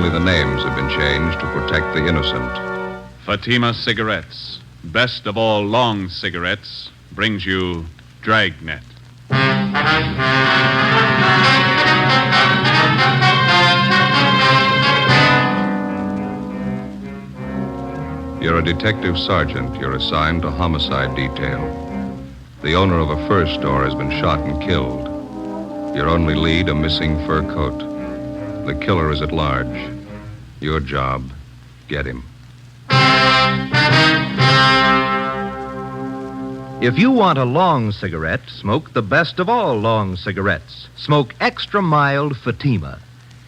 Only the names have been changed to protect the innocent. Fatima Cigarettes, best of all long cigarettes, brings you Dragnet. You're a detective sergeant. You're assigned to homicide detail. The owner of a fur store has been shot and killed. Your only lead, a missing fur coat. The killer is at large. Your job, get him. If you want a long cigarette, smoke the best of all long cigarettes. Smoke extra mild Fatima.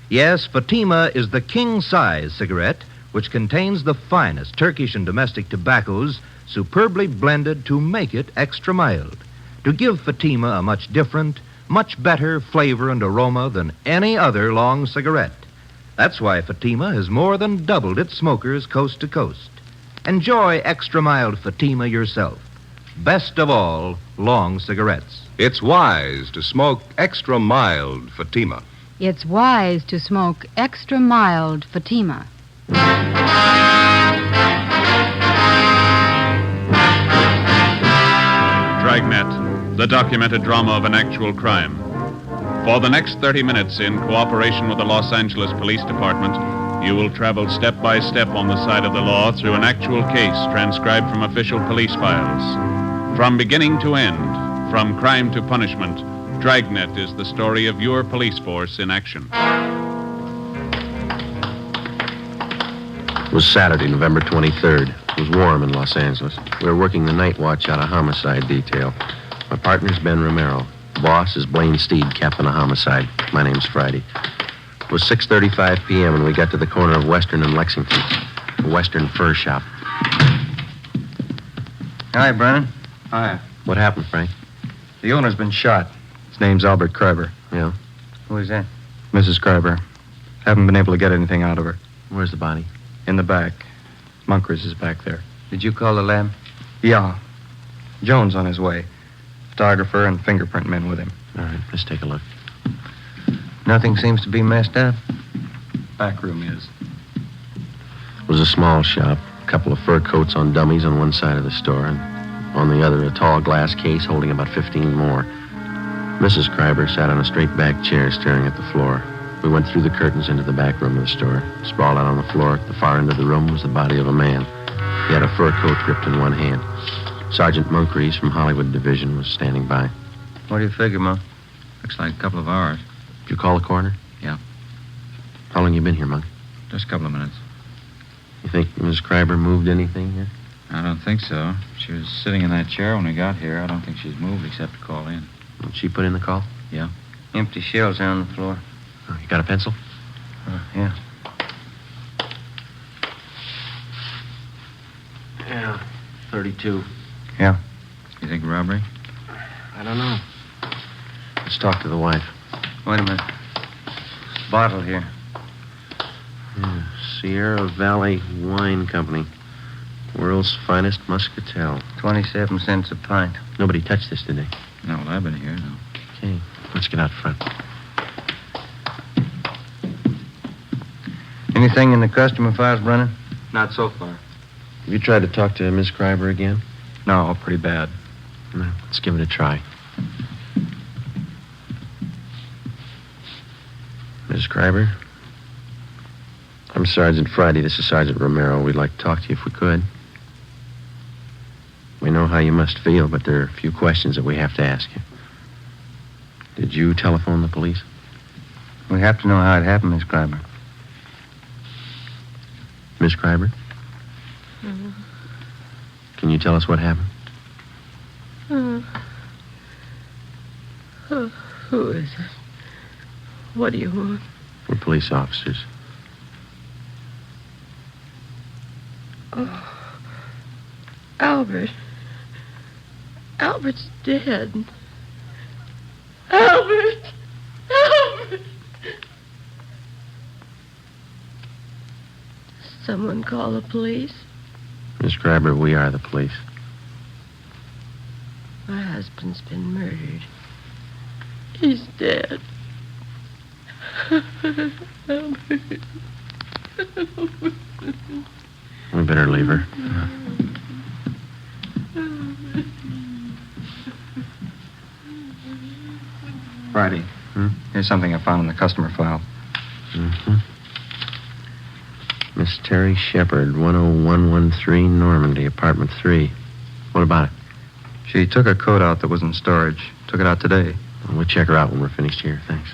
Yes, Fatima is the king-size cigarette which contains the finest Turkish and domestic tobaccos superbly blended to make it extra mild, to give Fatima a much different, much better flavor and aroma than any other long cigarette. That's why Fatima has more than doubled its smokers coast to coast. Enjoy extra mild Fatima yourself. Best of all long cigarettes. It's wise to smoke extra mild Fatima. It's wise to smoke extra mild Fatima. Dragnet, the documented drama of an actual crime. For the next 30 minutes, in cooperation with the Los Angeles Police Department, you will travel step by step on the side of the law through an actual case transcribed from official police files. From beginning to end, from crime to punishment, Dragnet is the story of your police force in action. It was Saturday, November 23rd. It was warm in Los Angeles. We were working the night watch out of homicide detail. My partner's Ben Romero. Boss is Blaine Steed, captain of homicide. My name's Friday. It was 6:35 p.m. and we got to the corner of Western and Lexington, a Western fur shop. Hi, Brennan. Hi. What happened, Frank? The owner's been shot. His name's Albert Kreiber. Yeah? Who is that? Mrs. Kreiber. Haven't been able to get anything out of her. Where's the body? In the back. Munkers is back there. Did you call the lab? Yeah. Jones on his way. Photographer and fingerprint men with him. All right, let's take a look. Nothing seems to be messed up. Back room is. It was a small shop. A couple of fur coats on dummies on one side of the store, and on the other, a tall glass case holding about 15 more. Mrs. Kreiber sat on a straight-back chair staring at the floor. We went through the curtains into the back room of the store. Sprawled out on the floor at the far end of the room was the body of a man. He had a fur coat gripped in one hand. Sergeant Moncrief from Hollywood Division was standing by. What do you figure, Monk? Looks like a couple of hours. Did you call the coroner? Yeah. How long you been here, Monk? Just a couple of minutes. You think Mrs. Kreiber moved anything here? I don't think so. She was sitting in that chair when we got here. I don't think she's moved except to call in. Did she put in the call? Yeah. Empty shells are on the floor. Oh, you got a pencil? Yeah. Yeah, 32. Yeah. You think robbery? I don't know. Let's talk to the wife. Wait a minute. Bottle here. Yeah, Sierra Valley Wine Company. World's finest muscatel. 27 cents a pint. Nobody touched this, did they? No, well, I've been here, no. Okay, let's get out front. Anything in the customer files, Brennan? Not so far. Have you tried to talk to Miss Kreiber again? No, pretty bad. No, let's give it a try. Miss Kreiber? I'm Sergeant Friday. This is Sergeant Romero. We'd like to talk to you if we could. We know how you must feel, but there are a few questions that we have to ask you. Did you telephone the police? We have to know how it happened, Miss Kreiber. Miss Kreiber? Mm-hmm. Can you tell us what happened? Who is it? What do you want? We're police officers. Oh, Albert. Albert's dead. Albert! Albert! Someone call the police? Miss Kreiber, we are the police. My husband's been murdered. He's dead. Albert. We better leave her. Friday. Here's something I found in the customer file. Mm-hmm. Miss Terry Shepard, 10113 Normandy, apartment 3. What about it? She took a coat out that was in storage. Took it out today. Well, we'll check her out when we're finished here. Thanks.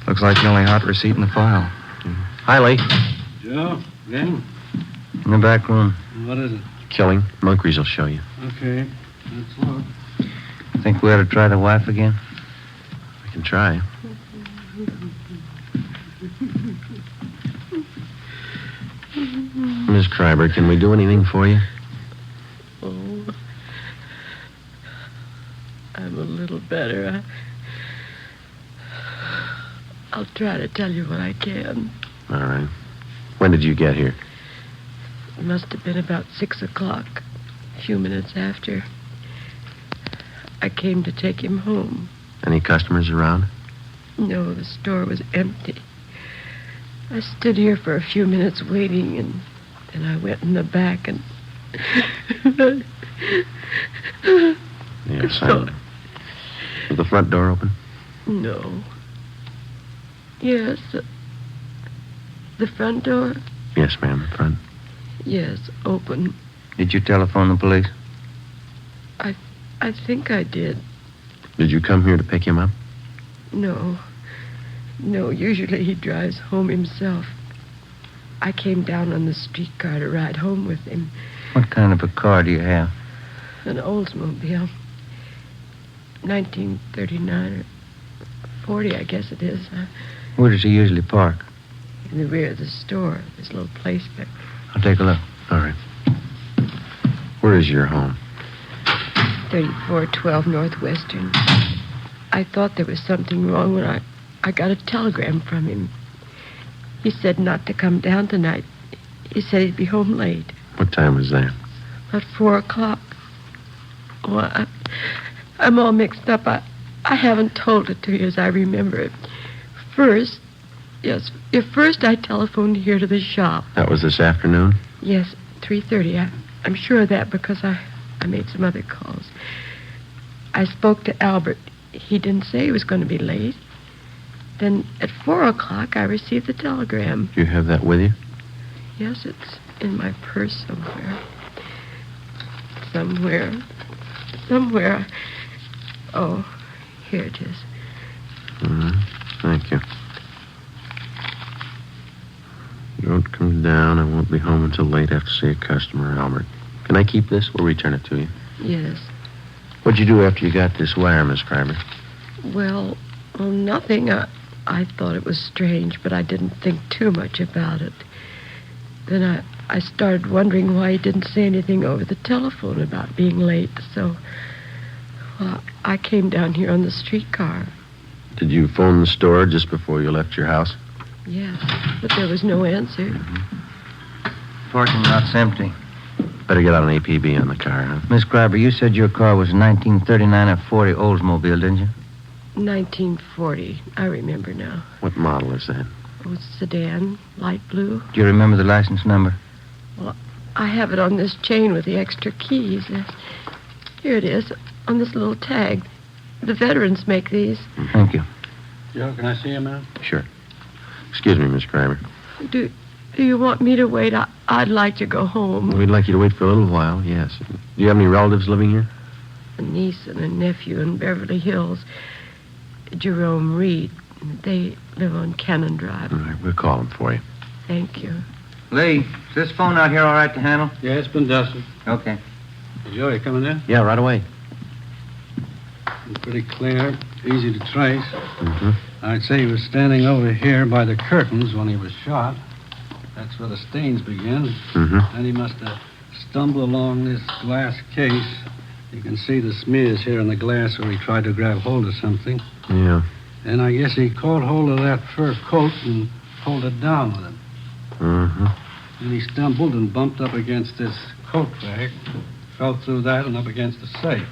Looks like the only hot receipt in the file. Hi, Lee. Joe, again? In the back room. What is it? Killing. Moncrief will show you. Okay, let's look. Think we ought to try the wife again? We can try. Miss Kreiber, can we do anything for you? Oh, I'm a little better. I'll try to tell you what I can. All right. When did you get here? It must have been about 6 o'clock, a few minutes after. I came to take him home. Any customers around? No, the store was empty. I stood here for a few minutes waiting, and then I went in the back and... Yes, I... Was the front door open? No. Yes, the front door? Yes, ma'am, the front. Yes, open. Did you telephone the police? I think I did. Did you come here to pick him up? No. No, usually he drives home himself. I came down on the streetcar to ride home with him. What kind of a car do you have? An Oldsmobile. 1939 or 40, I guess it is. Where does he usually park? In the rear of the store. This little place back. I'll take a look. All right. Where is your home? 3412 Northwestern. I thought there was something wrong when I got a telegram from him. He said not to come down tonight. He said he'd be home late. What time was that? About 4 o'clock. Oh, I'm all mixed up. I haven't told it to you as I remember it. First I telephoned here to the shop. That was this afternoon? Yes, 3:30. I'm sure of that because I made some other calls. I spoke to Albert. He didn't say he was going to be late. Then at 4 o'clock, I received the telegram. Do you have that with you? Yes, it's in my purse somewhere. Somewhere. Oh, here it is. Thank you. Don't come down. I won't be home until late after see a customer, Albert. Can I keep this? We'll return it to you. Yes. What'd you do after you got this wire, Miss Kreiber? Well, nothing. I thought it was strange, but I didn't think too much about it. Then I started wondering why he didn't say anything over the telephone about being late, so... Well, I came down here on the streetcar. Did you phone the store just before you left your house? Yes, but there was no answer. Parking lot's empty. Better get out an APB on the car, huh? Miss Kreiber, you said your car was a 1939 or 40 Oldsmobile, didn't you? 1940. I remember now. What model is that? Oh, it's sedan, light blue. Do you remember the license number? Well, I have it on this chain with the extra keys. Here it is, on this little tag. The veterans make these. Thank you. Joe, can I see you, ma'am? Sure. Excuse me, Miss Kreiber. Do you want me to wait? I'd like to go home. We'd like you to wait for a little while, yes. Do you have any relatives living here? A niece and a nephew in Beverly Hills. Jerome Reed. They live on Cannon Drive. All right, we'll call them for you. Thank you. Lee, is this phone out here all right to handle? Yeah, it's been dusted. Okay. Joe, you coming in? Yeah, right away. It's pretty clear, easy to trace. Mm-hmm. I'd say he was standing over here by the curtains when he was shot. That's where the stains begin. Mm-hmm. Then he must have stumbled along this glass case. You can see the smears here in the glass where he tried to grab hold of something. Yeah. And I guess he caught hold of that fur coat and pulled it down with him. Mm-hmm. And he stumbled and bumped up against this coat bag, fell through that and up against the safe.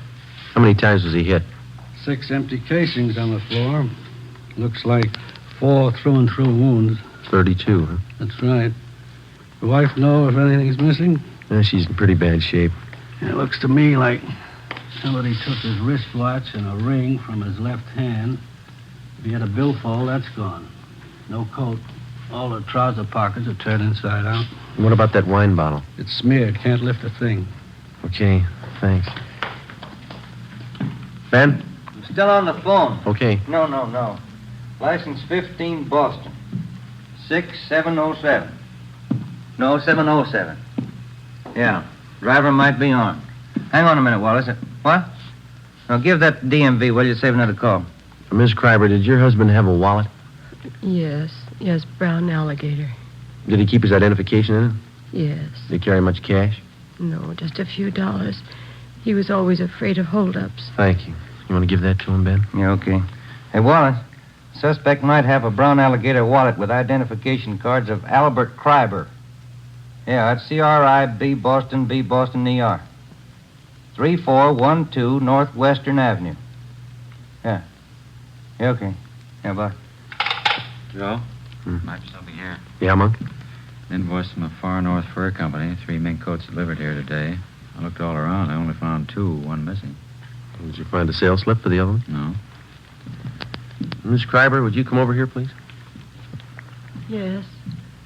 How many times was he hit? 6 empty casings on the floor. Looks like 4 through-and-through wounds. 32, huh? That's right. The wife know if anything's missing? She's in pretty bad shape. It looks to me like somebody took his wristwatch and a ring from his left hand. If he had a billfold, that's gone. No coat. All the trouser pockets are turned inside out. What about that wine bottle? It's smeared. Can't lift a thing. Okay, thanks. Ben? I'm still on the phone. Okay. No. License 15 Boston. 6707. No, 707. Yeah. Driver might be on. Hang on a minute, Wallace. What? Now, give that DMV, will you? Save another call. Miss Kreiber, did your husband have a wallet? Yes, brown alligator. Did he keep his identification in it? Yes. Did he carry much cash? No, just a few dollars. He was always afraid of holdups. Thank you. You want to give that to him, Ben? Yeah, okay. Hey, Wallace, suspect might have a brown alligator wallet with identification cards of Albert Kreiber. Yeah, that's C-R-I-B, Boston, B, Boston, ER. 3412 Northwestern Avenue. Yeah. Yeah, okay. Yeah, bye. Joe? Might be something here. Yeah, Monk? Invoice from the Far North Fur Company. 3 mink coats delivered here today. I looked all around. I only found 2, 1 missing. Did you find a sales slip for the other one? No. Miss Kreiber, would you come over here, please? Yes.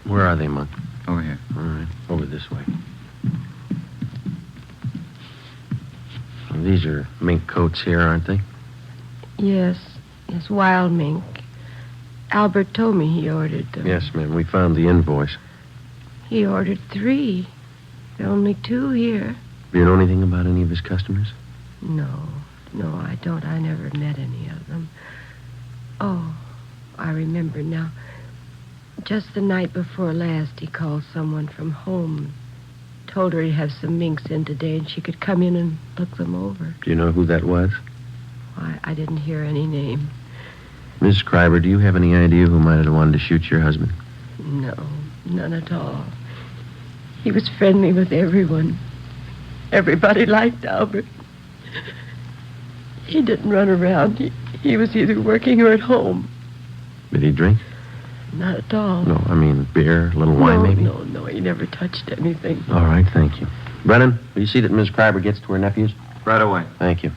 Where are they, Monk? Over here. All right, over this way. Well, these are mink coats here, aren't they? Yes, wild mink. Albert told me he ordered them. Yes, ma'am. We found the invoice. He ordered 3. There are only 2 here. Do you know anything about any of his customers? No, I don't. I never met any of them. Oh, I remember now. Just the night before last, he called someone from home. Told her he'd have some minks in today and she could come in and look them over. Do you know who that was? I didn't hear any name. Miss Kreiber, do you have any idea who might have wanted to shoot your husband? No, none at all. He was friendly with everyone. Everybody liked Albert. He didn't run around. He was either working or at home. Did he drink? Not at all. No, I mean beer, a little wine, maybe? No, he never touched anything. All right, thank you. Brennan, will you see that Miss Kreiber gets to her nephews? Right away. Thank you.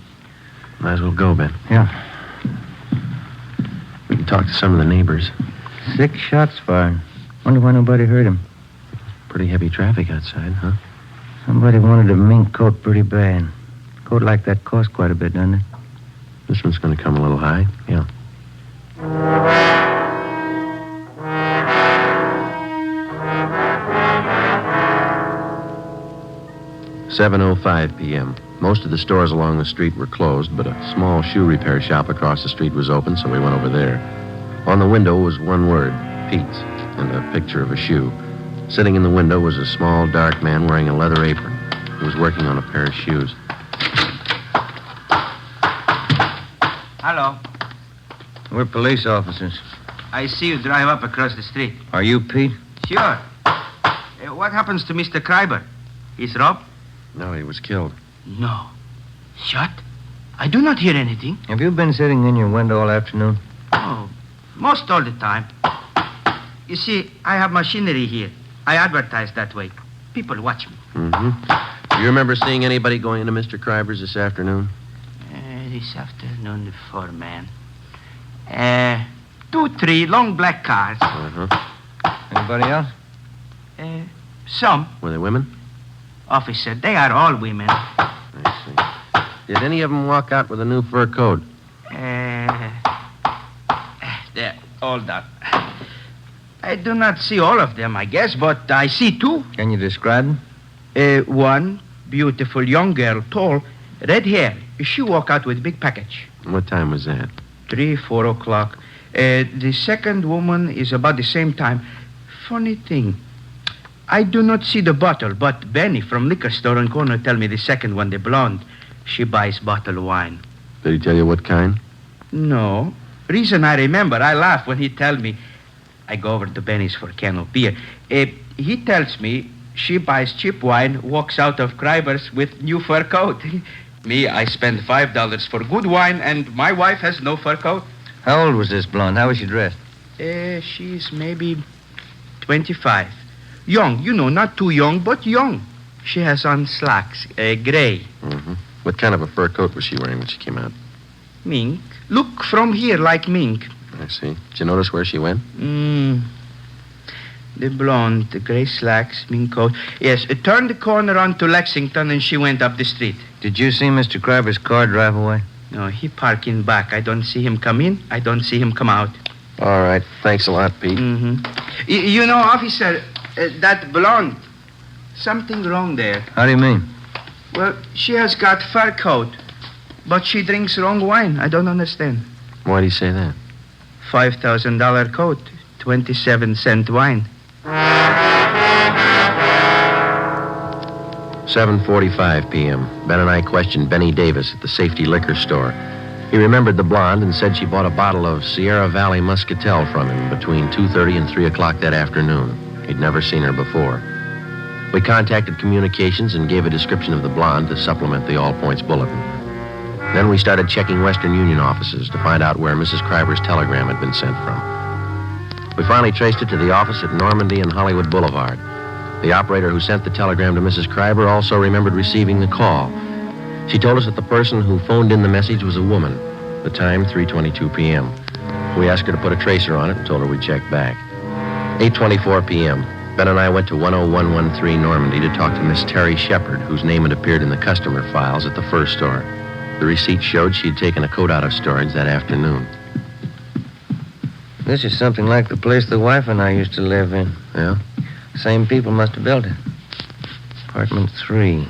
Might as well go, Ben. Yeah. We can talk to some of the neighbors. 6 shots fired. Wonder why nobody heard him. Pretty heavy traffic outside, huh? Somebody wanted a mink coat pretty bad. Coat like that costs quite a bit, doesn't it? This one's going to come a little high, yeah. "7:05 p.m. Most of the stores along the street were closed, but a small shoe repair shop across the street was open, so we went over there. On the window was one word, Pete's, and a picture of a shoe. Sitting in the window was a small, dark man wearing a leather apron. He was working on a pair of shoes. Hello. We're police officers. I see you drive up across the street. Are you Pete? Sure. What happens to Mr. Kreiber? He's robbed? No, he was killed. No. Shot? I do not hear anything. Have you been sitting in your window all afternoon? Oh, most all the time. You see, I have machinery here. I advertise that way. People watch me. Mm-hmm. Do you remember seeing anybody going into Mr. Kreiber's this afternoon? This afternoon, the 4-man. 2, 3 long black cars. Uh-huh. Anybody else? Some. Were they women? Officer, they are all women. I see. Did any of them walk out with a new fur coat? They're all done. I do not see all of them, I guess, but I see 2. Can you describe them? One beautiful young girl, tall, red hair. She walk out with big package. What time was that? 3, 4 o'clock. The second woman is about the same time. Funny thing. I do not see the bottle, but Benny from liquor store on corner tell me the second one, the blonde. She buys bottle wine. Did he tell you what kind? No. Reason I remember, I laugh when he tell me. I go over to Benny's for a can of beer. He tells me she buys cheap wine, walks out of Kreiber's with new fur coat. Me, I spend $5 for good wine, and my wife has no fur coat. How old was this blonde? How was she dressed? She's maybe 25. Young, not too young, but young. She has on slacks, gray. Mm-hmm. What kind of a fur coat was she wearing when she came out? Mink. Look from here like mink. I see. Did you notice where she went? The blonde, the gray slacks, mink coat. Yes, it turned the corner onto Lexington and she went up the street. Did you see Mr. Kreiber's car drive away? No, he parked in back. I don't see him come in. I don't see him come out. All right. Thanks a lot, Pete. Mm-hmm. Officer, that blonde, something wrong there. How do you mean? Well, she has got fur coat, but she drinks wrong wine. I don't understand. Why do you say that? $5,000 coat, 27-cent wine. 7:45 p.m. Ben and I questioned Benny Davis at the Safety Liquor Store. He remembered the blonde and said she bought a bottle of Sierra Valley Muscatel from him between 2:30 and 3 o'clock that afternoon. He'd never seen her before. We contacted communications and gave a description of the blonde to supplement the All Points Bulletin. Then we started checking Western Union offices to find out where Mrs. Kreiber's telegram had been sent from. We finally traced it to the office at Normandy and Hollywood Boulevard. The operator who sent the telegram to Mrs. Kreiber also remembered receiving the call. She told us that the person who phoned in the message was a woman. The time, 3:22 p.m. We asked her to put a tracer on it and told her we'd check back. 8:24 p.m. Ben and I went to 10113 Normandy to talk to Miss Terry Shepard, whose name had appeared in the customer files at the fur store. The receipt showed she'd taken a coat out of storage that afternoon. This is something like the place the wife and I used to live in. Yeah? Same people must have built it. Apartment 3.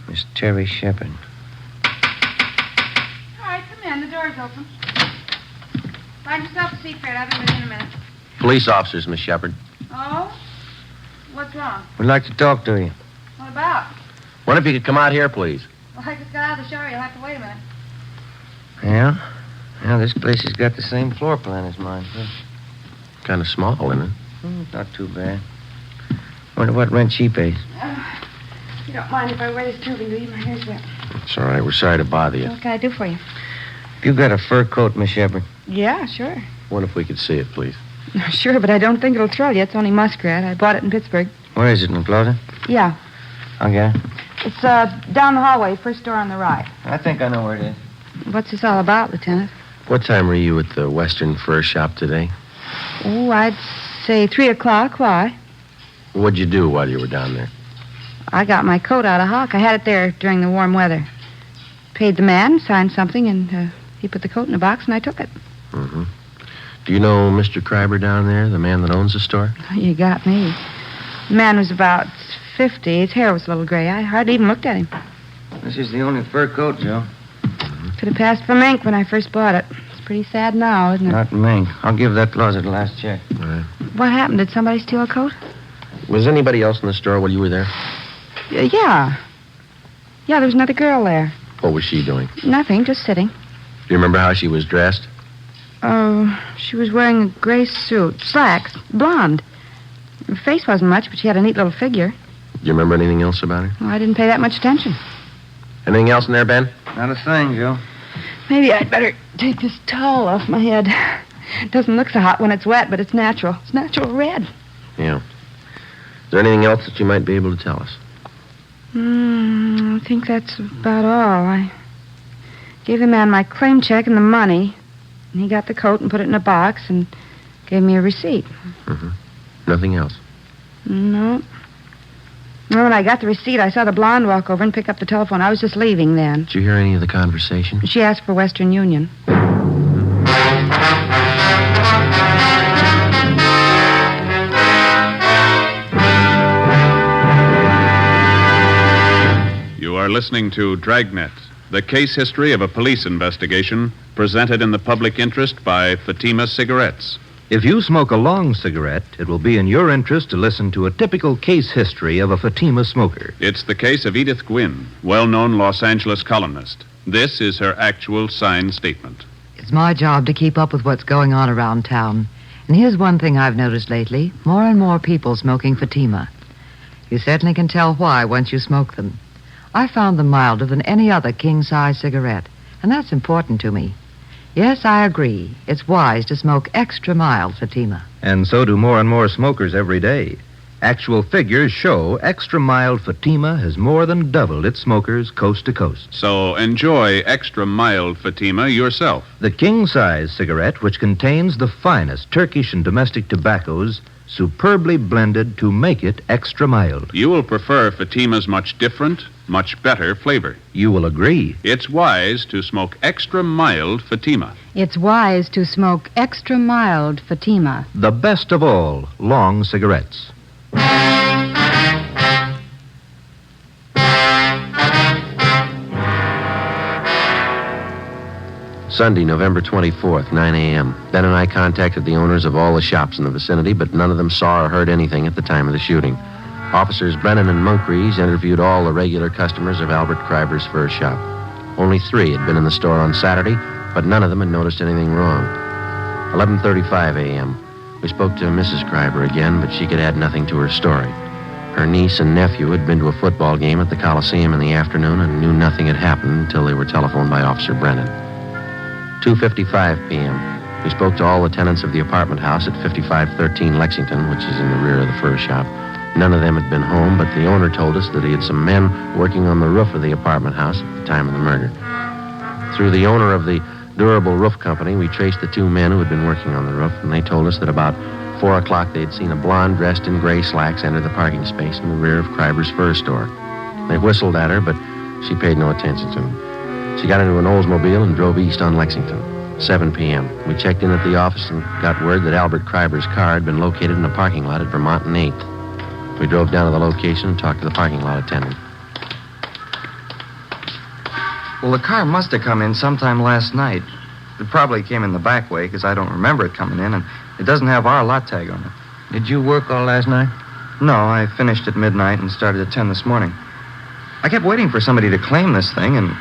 Miss Terry Shepard. All right, come in. The door's open. Find yourself a seat, Fred. I'll be with you in a minute. Police officers, Miss Shepard. Oh? What's wrong? We'd like to talk to you. What about? Wonder if you could come out here, please. Well, I just got out of the shower. You'll have to wait a minute. Yeah? Yeah, this place has got the same floor plan as mine. Kind of small, isn't it? Not too bad. Wonder what rent she pays. You don't mind if I wear this tubing, do you? My hair's wet. It's all right. We're sorry to bother you. What can I do for you? You got a fur coat, Miss Shepard? Yeah, sure. Wonder if we could see it, please. Sure, but I don't think it'll thrill you. It's only muskrat. I bought it in Pittsburgh. Where is it, in Florida? Yeah. I'll get it. It's down the hallway, first door on the right. I think I know where it is. What's this all about, Lieutenant? What time were you at the Western Fur Shop today? Oh, I'd say 3 o'clock. Why? What'd you do while you were down there? I got my coat out of hock. I had it there during the warm weather. Paid the man, signed something, and he put the coat in a box, and I took it. Mm-hmm. Do you know Mr. Kreiber down there, the man that owns the store? You got me. The man was about 50. His hair was a little gray. I hardly even looked at him. This is the only fur coat, Joe. Could have passed for mink when I first bought it. It's pretty sad now, isn't it? Not mink. I'll give that closet a last check. All right. What happened? Did somebody steal a coat? Was anybody else in the store while you were there? Yeah. Yeah, there was another girl there. What was she doing? Nothing, just sitting. Do you remember how she was dressed? She was wearing a gray suit. Slacks. Blonde. Her face wasn't much, but she had a neat little figure. Do you remember anything else about her? Well, I didn't pay that much attention. Anything else in there, Ben? Not a thing, Joe. Maybe I'd better take this towel off my head. It doesn't look so hot when it's wet, but it's natural. It's natural red. Yeah. Is there anything else that you might be able to tell us? I think that's about all. I gave the man my claim check and the money. And he got the coat and put it in a box and gave me a receipt. Mm-hmm. Nothing else? No. Well, when I got the receipt, I saw the blonde walk over and pick up the telephone. I was just leaving then. Did you hear any of the conversation? She asked for Western Union. You are listening to Dragnet, the case history of a police investigation presented in the public interest by Fatima Cigarettes. If you smoke a long cigarette, it will be in your interest to listen to a typical case history of a Fatima smoker. It's the case of Edith Gwynn, well-known Los Angeles columnist. This is her actual signed statement. It's my job to keep up with what's going on around town. And here's one thing I've noticed lately. More and more people smoking Fatima. You certainly can tell why once you smoke them. I found them milder than any other king-size cigarette, and that's important to me. Yes, I agree. It's wise to smoke extra mild Fatima. And so do more and more smokers every day. Actual figures show extra mild Fatima has more than doubled its smokers coast to coast. So enjoy extra mild Fatima yourself. The king-size cigarette, which contains the finest Turkish and domestic tobaccos, superbly blended to make it extra mild. You will prefer Fatima's much different, much better flavor. You will agree. It's wise to smoke extra mild Fatima. It's wise to smoke extra mild Fatima. The best of all long cigarettes. Sunday, November 24th, 9 a.m. Ben and I contacted the owners of all the shops in the vicinity, but none of them saw or heard anything at the time of the shooting. Officers Brennan and Moncrief interviewed all the regular customers of Albert Kreiber's fur shop. Only 3 had been in the store on Saturday, but none of them had noticed anything wrong. 11:35 a.m. We spoke to Mrs. Kreiber again, but she could add nothing to her story. Her niece and nephew had been to a football game at the Coliseum in the afternoon and knew nothing had happened until they were telephoned by Officer Brennan. 2:55 p.m. We spoke to all the tenants of the apartment house at 5513 Lexington, which is in the rear of the fur shop. None of them had been home, but the owner told us that he had some men working on the roof of the apartment house at the time of the murder. Through the owner of the durable roof company, we traced the 2 men who had been working on the roof, and they told us that about 4 o'clock they'd seen a blonde dressed in gray slacks enter the parking space in the rear of Kreiber's fur store. They whistled at her, but she paid no attention to them. She got into an Oldsmobile and drove east on Lexington. 7 p.m. We checked in at the office and got word that Albert Kreiber's car had been located in a parking lot at Vermont and 8th. We drove down to the location and talked to the parking lot attendant. Well, the car must have come in sometime last night. It probably came in the back way, because I don't remember it coming in, and it doesn't have our lot tag on it. Did you work all last night? No, I finished at midnight and started at 10 this morning. I kept waiting for somebody to claim this thing, and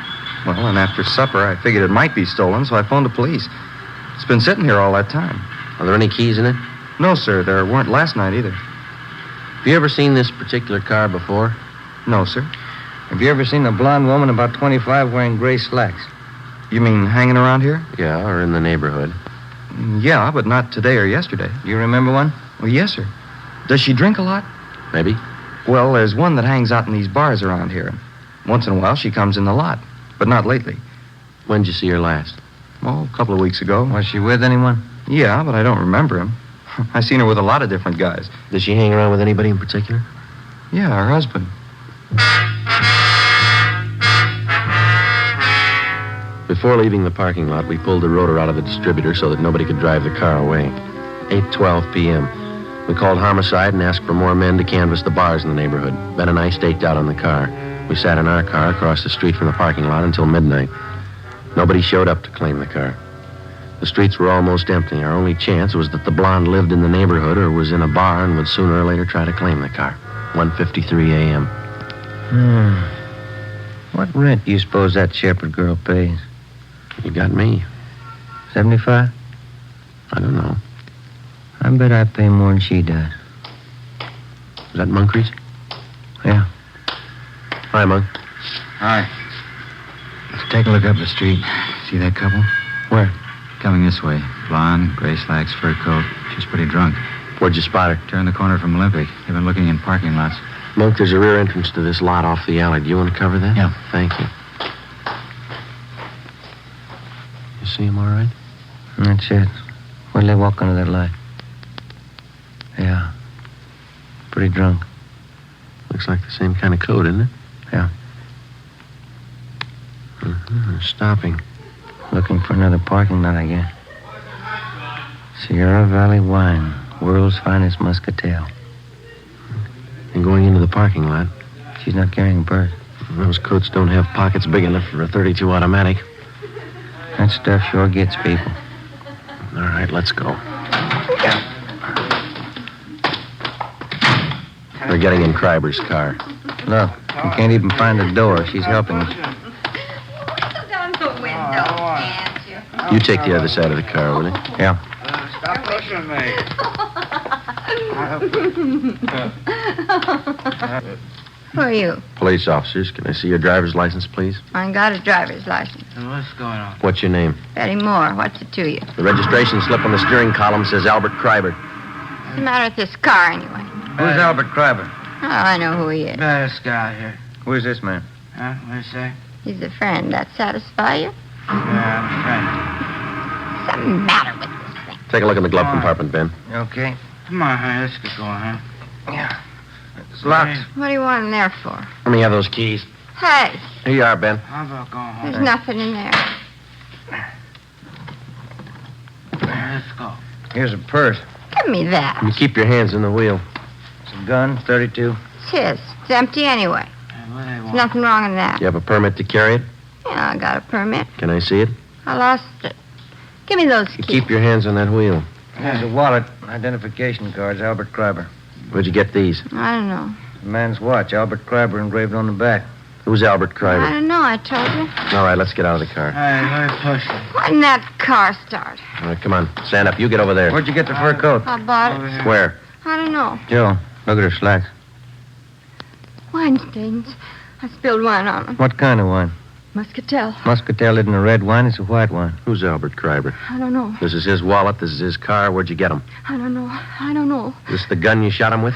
after supper, I figured it might be stolen, so I phoned the police. It's been sitting here all that time. Are there any keys in it? No, sir, there weren't last night either. Have you ever seen this particular car before? No, sir. Have you ever seen a blonde woman about 25 wearing gray slacks? You mean hanging around here? Yeah, or in the neighborhood. Yeah, but not today or yesterday. Do you remember one? Well, yes, sir. Does she drink a lot? Maybe. Well, there's one that hangs out in these bars around here. Once in a while, she comes in the lot, but not lately. When'd you see her last? Oh, a couple of weeks ago. Was she with anyone? Yeah, but I don't remember him. I seen her with a lot of different guys. Does she hang around with anybody in particular? Yeah, her husband. Before leaving the parking lot, we pulled the rotor out of the distributor so that nobody could drive the car away. 8:12 p.m. We called homicide and asked for more men to canvass the bars in the neighborhood. Ben and I staked out on the car. We sat in our car across the street from the parking lot until midnight. Nobody showed up to claim the car. The streets were almost empty. Our only chance was that the blonde lived in the neighborhood or was in a bar and would sooner or later try to claim the car. 1:53 a.m. What rent do you suppose that Shepherd girl pays? You got me. 75? I don't know. I bet I pay more than she does. Is that Moncrief's? Yeah. Hi, Monk. Hi. Let's take a look up the street. See that couple? Where? Coming this way. Blonde, gray slacks, fur coat. She's pretty drunk. Where'd you spot her? Turned the corner from Olympic. They've been looking in parking lots. Monk, there's a rear entrance to this lot off the alley. Do you want to cover that? Yeah. Thank you. You see him all right? That's it. Where'd they walk under that light? Yeah. Pretty drunk. Looks like the same kind of coat, isn't it? Yeah. They're stopping. Looking for another parking lot, I guess. Sierra Valley Wine, world's finest muscatel. And going into the parking lot. She's not carrying a purse. Those coats don't have pockets big enough for a .32 automatic. That stuff sure gets people. All right, let's go. We're getting in Kreiber's car. Look, we can't even find the door. She's helping us. Down the window, can't you? You take the other side of the car, will you? Yeah. Stop pushing me. Who are you? Police officers. Can I see your driver's license, please? I ain't got a driver's license. What's going on? What's your name? Betty Moore. What's it to you? The registration slip on the steering column says Albert Kreiber. What's the matter with this car, anyway? Who's Albert Kreiber? Oh, I know who he is. This guy here. Who is this man? Huh? What do you say? He's a friend. That satisfy you? Yeah, What's the matter with this thing? Take a look in the glove compartment, Ben. Okay. Come on, honey. Let's get going, huh? Yeah. It's locked. What do you want in there for? Let me have those keys. Hey, Here you are, Ben. How about going home? there's nothing in there. Let's go. Here's a purse. Give me that. You keep your hands in the wheel. It's a gun, 32. It's his. It's empty anyway. What do they There's want? nothing wrong in that. You have a permit to carry it? Yeah, I got a permit. Can I see it? I lost it. Give me those You keys. keep your hands on that wheel. Here's a wallet, identification cards, Albert Kreiber. Where'd you get these? I don't know. The man's watch, Albert Kreiber engraved on the back. Who's Albert I Kreiber? don't know. I told you. All right, let's get out of the car. Hey, let me push it. Why didn't that car start? All right, come on. Stand up. You get over there. Where'd you get the fur coat? I bought Over it. here. Where? I don't know. Joe, look at her slacks. Wine stains. I spilled wine on them. What kind of wine? Muscatel. Muscatel isn't a red wine, it's a white wine. Who's Albert Kreiber? I don't know. This is his wallet. This is his car. Where'd you get him? I don't know. I don't know. This the gun you shot him with?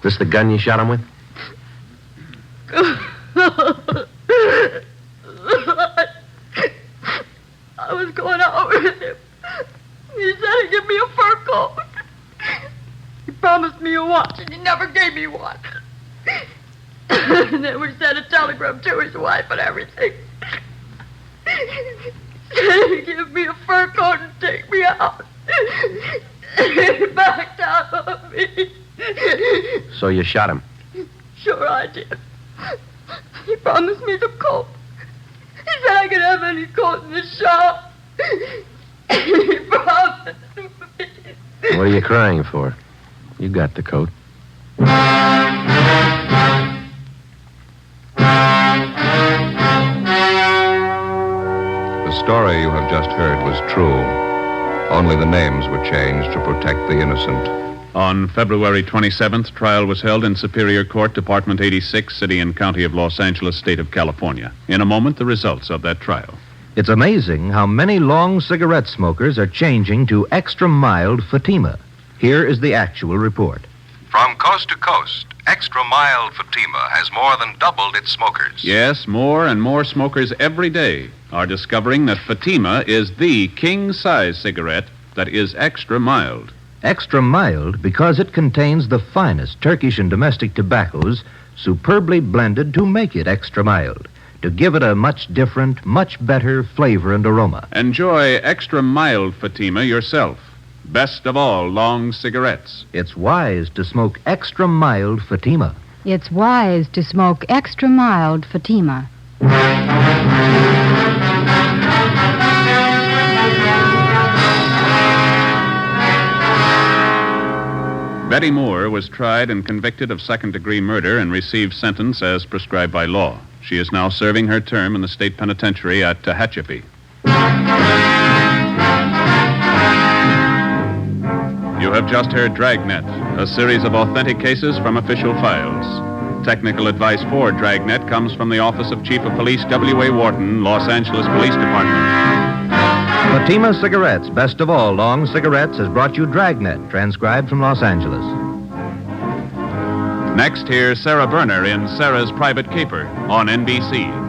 This the gun you shot him with? I was going out with him. He said he'd give me a fur coat. He promised me a watch, and he never gave me one. And then we sent a telegram to his wife and everything. Said he'd give me a fur coat and take me out. He backed out on me. So you shot him. Sure I did. He promised me the coat. He said I could have any coat in the shop. He promised me. What are you crying for? You got the coat. The story you have just heard was true. Only the names were changed to protect the innocent. On February 27th, trial was held in Superior Court, Department 86, City and County of Los Angeles, State of California. In a moment, the results of that trial. It's amazing how many long cigarette smokers are changing to extra mild Fatima. Here is the actual report. From coast to coast, extra mild Fatima has more than doubled its smokers. Yes, more and more smokers every day are discovering that Fatima is the king-size cigarette that is extra mild. Extra mild because it contains the finest Turkish and domestic tobaccos superbly blended to make it extra mild, to give it a much different, much better flavor and aroma. Enjoy extra mild Fatima yourself. Best of all long cigarettes. It's wise to smoke extra mild Fatima. It's wise to smoke extra mild Fatima. Betty Moore was tried and convicted of second-degree murder and received sentence as prescribed by law. She is now serving her term in the state penitentiary at Tehachapi. You have just heard Dragnet, a series of authentic cases from official files. Technical advice for Dragnet comes from the Office of Chief of Police W.A. Wharton, Los Angeles Police Department. Fatima Cigarettes, best of all long cigarettes, has brought you Dragnet, transcribed from Los Angeles. Next, here's Sarah Berner in Sarah's Private Caper on NBC.